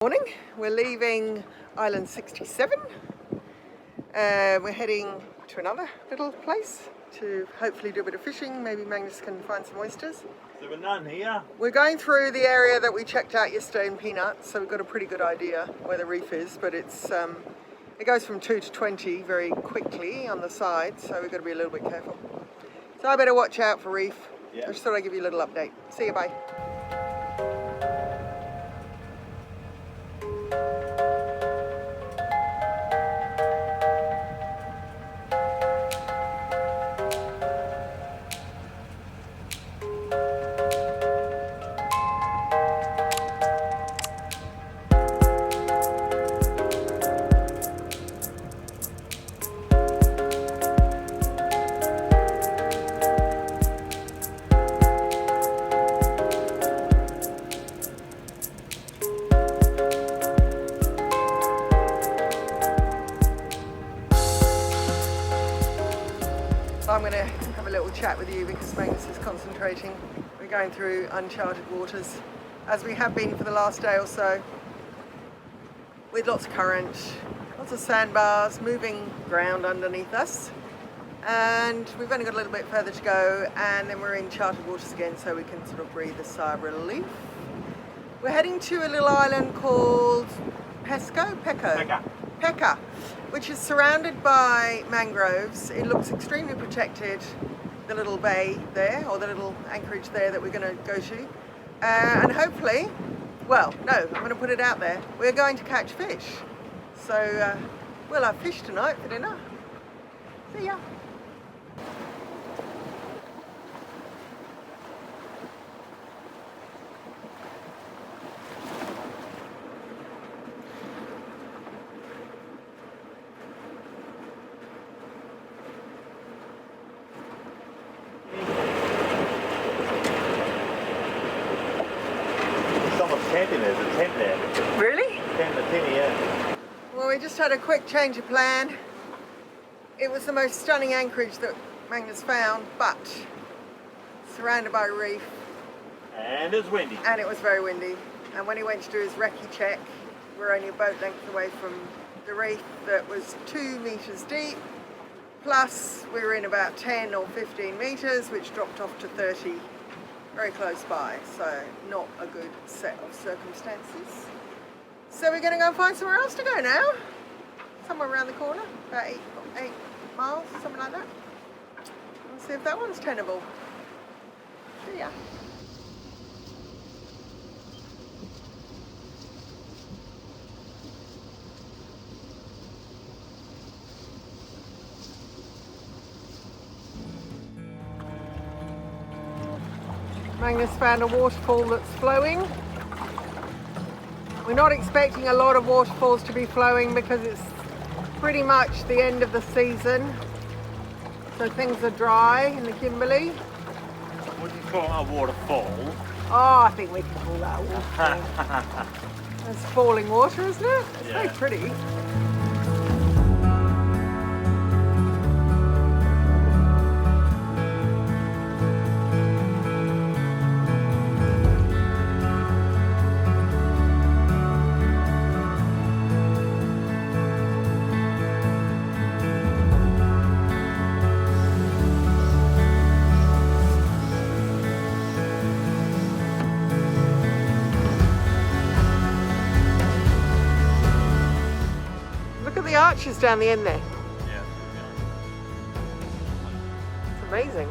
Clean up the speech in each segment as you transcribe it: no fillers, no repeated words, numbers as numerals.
morning. We're leaving island 67. We're heading to another little place to hopefully do a bit of fishing. Maybe Magnus can find some oysters. There were none here. We're going through the area that we checked out yesterday in Peanuts, so we've got a pretty good idea where the reef is, but it goes from 2 to 20 very quickly on the side, so we've got to be a little bit careful. So I better watch out for reef. Yeah. I just thought I'd give you a little update. See you, bye. I'm going to have a little chat with you because Magnus is concentrating. We're going through uncharted waters, as we have been for the last day or so, with lots of current, lots of sandbars, moving ground underneath us, and we've only got a little bit further to go, and then we're in charted waters again, so we can sort of breathe a sigh of relief. We're heading to a little island called Peka, which is surrounded by mangroves. It looks extremely protected, the little bay there, or the little anchorage there that we're going to go to. And hopefully, well, no, I'm going to put it out there, we're going to catch fish. So we'll have fish tonight for dinner. See ya. There's a tent there. Really? Tent, yeah. Well, we just had a quick change of plan. It was the most stunning anchorage that Magnus found, but surrounded by reef. And it's windy. And it was very windy. And when he went to do his recce check, we're only a boat length away from the reef that was 2 meters deep. Plus, we were in about 10 or 15 meters, which dropped off to 30. Very close by, so not a good set of circumstances. So we're going to go and find somewhere else to go now. Somewhere around the corner, about 8 miles, something like that. We'll see if that one's tenable. See ya. Magnus found a waterfall that's flowing. We're not expecting a lot of waterfalls to be flowing because it's pretty much the end of the season. So things are dry in the Kimberley. What do you call a waterfall? Oh, I think we can call that a waterfall. That's falling water, isn't it? It's very pretty. The arches down the end there. Yeah. It's amazing.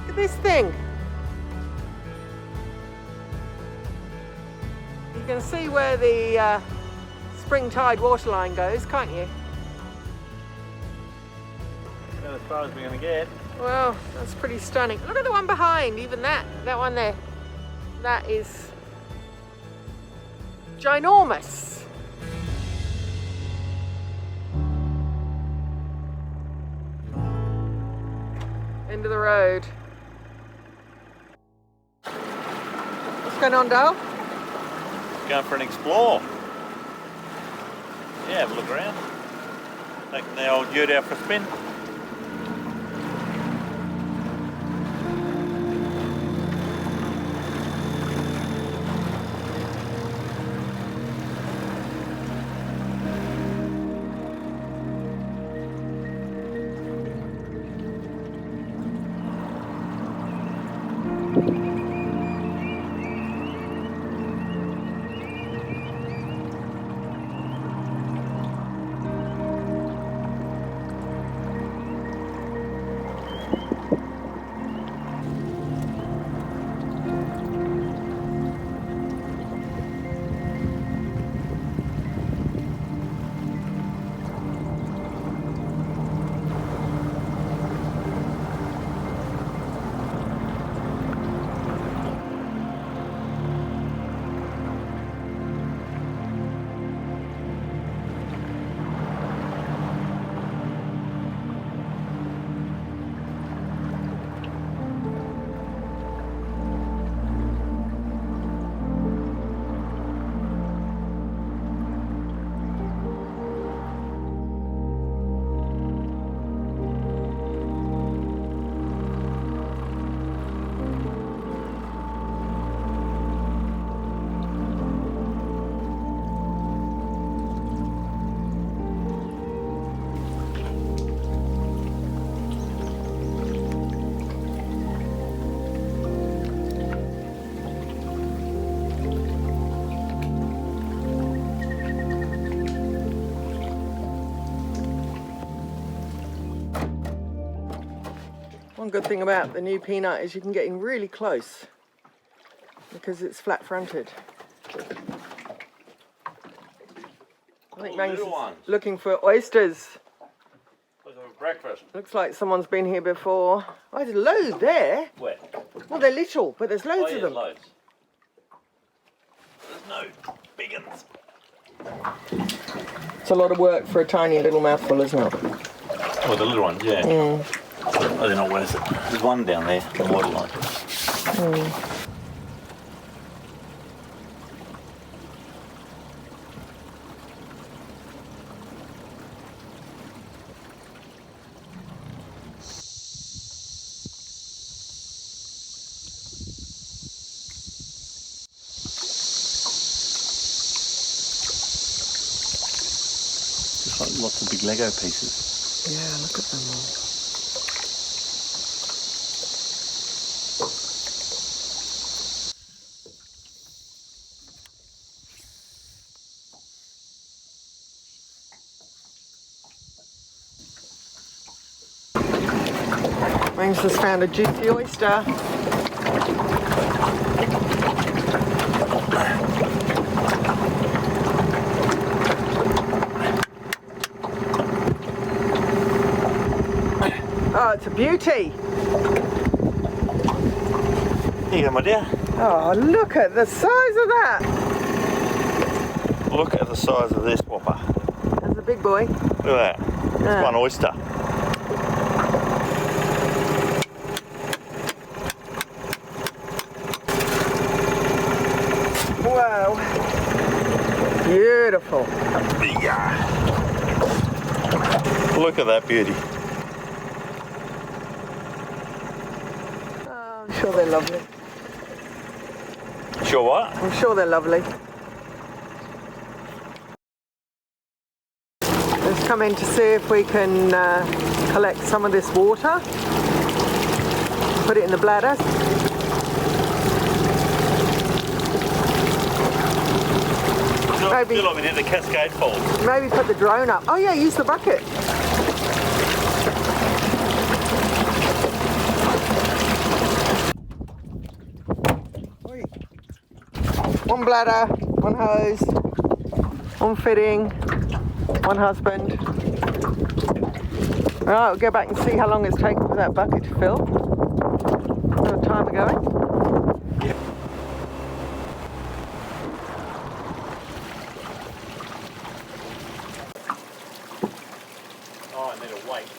Look at this thing. You can see where the spring tide waterline goes, can't you? That's as far as we're going to get. Well, that's pretty stunning. Look at the one behind, even that one there. That is ginormous. End of the road. What's going on, Dale? Going for an explore. Yeah, have a look around. Taking the old ute out for a spin. One good thing about the new peanut is you can get in really close because it's flat-fronted. I think Magnus is looking for oysters. Looking for breakfast. Looks like someone's been here before. Oh, there's loads there. Where? Well, they're little, but there's loads of them. Loads. There's no big ones. It's a lot of work for a tiny little mouthful, isn't it? Oh, the little ones, yeah. Oh, they're not worth it. There's one down there, the waterline. Just like lots of big Lego pieces. Yeah, look at them all. Magnus has found a juicy oyster. Oh, it's a beauty. Here you go, my dear. Oh, look at the size of that. Look at the size of this whopper. That's a big boy. Look at that. It's one oyster. Wow. Beautiful. Yeah. Look at that beauty. Oh, I'm sure they're lovely. Sure what? I'm sure they're lovely. Let's come in to see if we can collect some of this water. Put it in the bladder. Maybe, feel like we need the Cascade Falls. Maybe put the drone up. Oh yeah, use the bucket. One bladder, one hose, one fitting, one husband. Alright, we'll go back and see how long it's taken for that bucket to fill. What time we're going? Yep. Oh, I need a weight.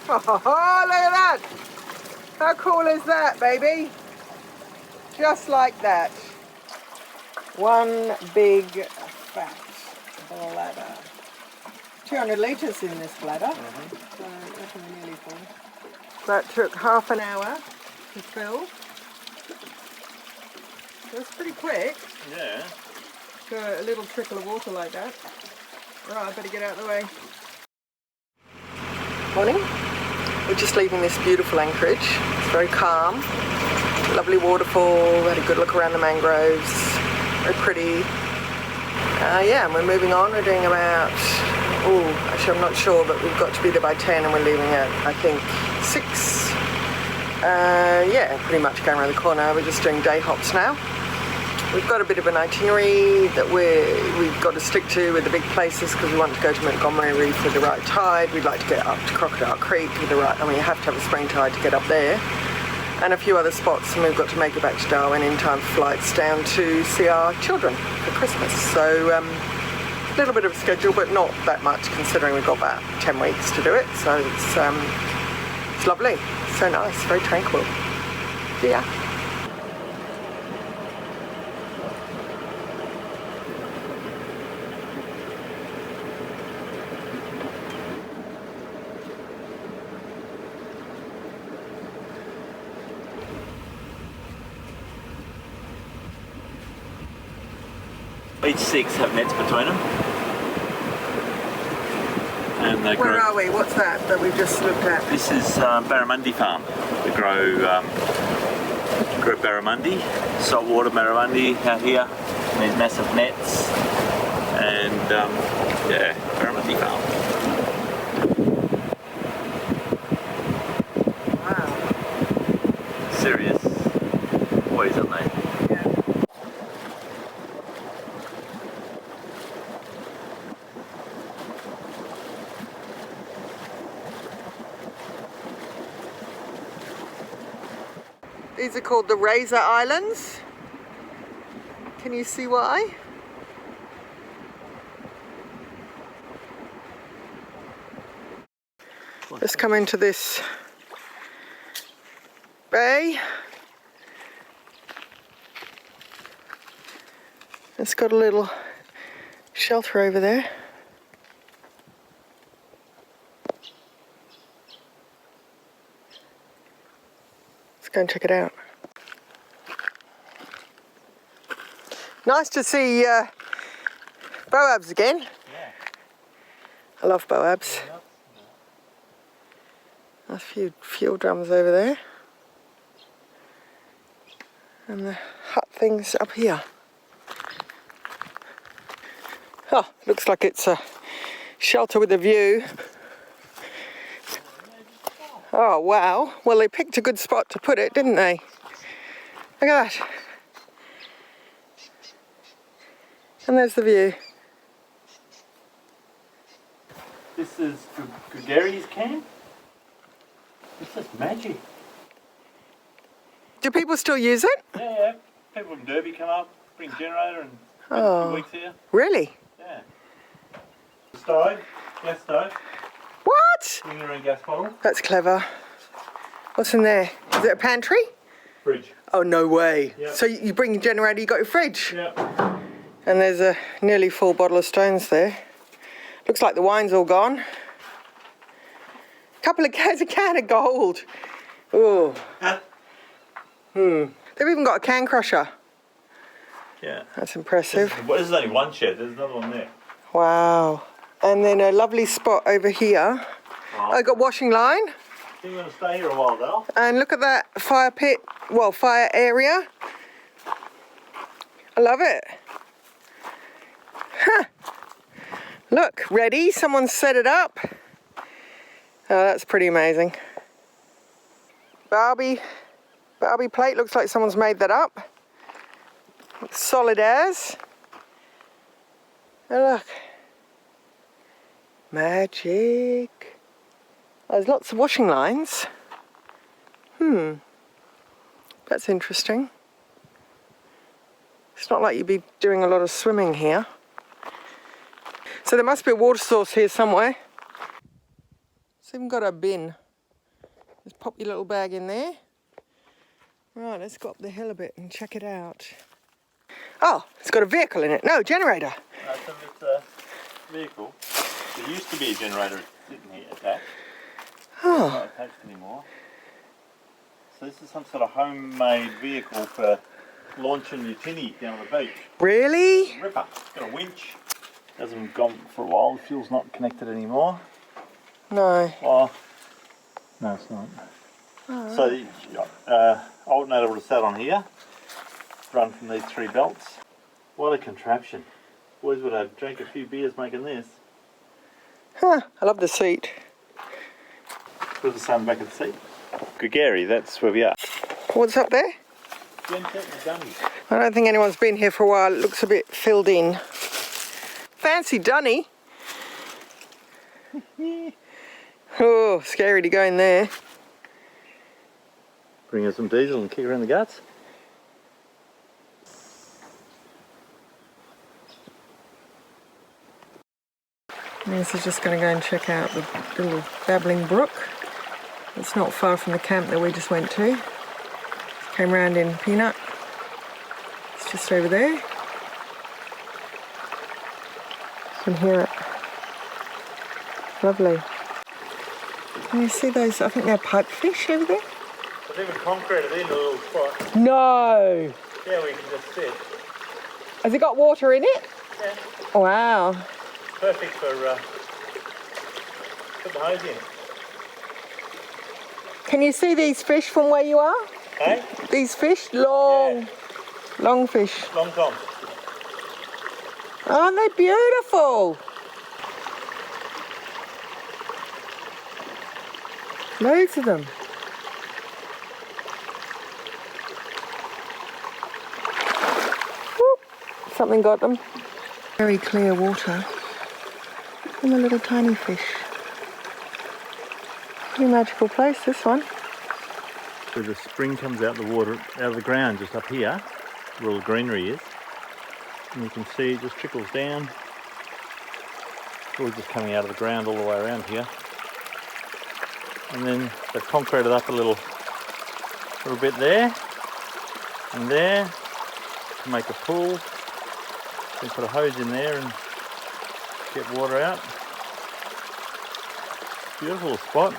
Oh, look at that! How cool is that, baby? Just like that. One big fat bladder. 200 litres in this bladder. So that's nearly full. That took half an hour to fill. That's pretty quick. Yeah. For a little trickle of water like that. Right, I better get out of the way. Morning. We're just leaving this beautiful anchorage. It's very calm. Lovely waterfall. We had a good look around the mangroves. Very pretty. Yeah, and we're moving on. We're doing about, actually I'm not sure, but we've got to be there by 10 and we're leaving at, I think, 6. Yeah, pretty much going around the corner. We're just doing day hops now. We've got a bit of an itinerary that we've got to stick to with the big places because we want to go to Montgomery Reef with the right tide. We'd like to get up to Crocodile Creek with the right, you have to have a spring tide to get up there. And a few other spots, and we've got to make it back to Darwin in time for flights down to see our children for Christmas. So a little bit of a schedule, but not that much considering we've got about 10 weeks to do it. So it's lovely, so nice, very tranquil. See ya. Each 6 have nets between them. And they Where are we? What's that we've just looked at? This is barramundi farm. We grow barramundi, saltwater barramundi out here in these massive nets. and yeah, barramundi farm. Wow. Serious boys, aren't they? These are called the Razor Islands. Can you see why? Let's come into this bay. It's got a little shelter over there. Let's go and check it out. Nice to see boabs again. Yeah. I love boabs. A few fuel drums over there. And the hut things up here. Oh, looks like it's a shelter with a view. Oh, wow. Well, they picked a good spot to put it, didn't they? Look at that. And there's the view. This is Gugeri's Camp. This is magic. Do people still use it? Yeah. People from Derby come up, bring generator and spend a few weeks here. Really? Yeah. Stove, gas stove. What? Bring your own gas bottle. That's clever. What's in there? Is it a pantry? Fridge. Oh, no way. Yep. So you bring your generator, you got your fridge? Yeah. And there's a nearly full bottle of Stones there. Looks like the wine's all gone. There's a can of gold. Oh. They've even got a can crusher. Yeah. That's impressive. This is only one shed, there's another one there. Wow. And then a lovely spot over here. Oh. I got washing line. Think you're going to stay here a while, Dale? And look at that fire pit, well, fire area. I love it. Huh. Look, ready? Someone set it up. Oh, that's pretty amazing. Barbie plate, looks like someone's made that up. Looks solid as. Oh, look. Magic. Oh, there's lots of washing lines. That's interesting. It's not like you'd be doing a lot of swimming here. So there must be a water source here somewhere. It's even got a bin. Just pop your little bag in there. Right, let's go up the hill a bit and check it out. Oh, it's got a vehicle in it. No, generator. No, so it's a vehicle. There used to be a generator sitting here attached. Oh. Not attached anymore. So this is some sort of homemade vehicle for launching your tinny down the beach. Really? Ripper. It's got a winch. Hasn't gone for a while. The fuel's not connected anymore. No. Well, no, it's not. Oh, So the alternator would have sat on here, run from these three belts. What a contraption. Boys would have drank a few beers making this. huh, I love the seat. Put the sun back of the seat. Gugeri, that's where we are. What's up there? I don't think anyone's been here for a while. It looks a bit filled in. Fancy dunny. Oh, scary to go in there. Bring her some diesel and kick her in the guts. This is just going to go and check out the little babbling brook. It's not far from the camp that we just went to. Just came round in Peanut. It's just over there. You can hear it. Lovely. Can you see those? I think they're pipefish over there. I've even concreted in a little spot. No! Yeah, we can just sit. Has it got water in it? Yeah. Wow. Perfect for put the hose in. Can you see these fish from where you are? Hey? These fish? Long, Yeah. long fish. Long tom. Aren't they beautiful? Loads of them. Whoop. Something got them. Very clear water. And a little tiny fish. Pretty magical place, this one. So the spring comes out the water, out of the ground just up here, where all the greenery is. And you can see it just trickles down. It's all just coming out of the ground all the way around here. And then they've concreted up a little bit there and there to make a pool. You put a hose in there and get water out. Beautiful spot.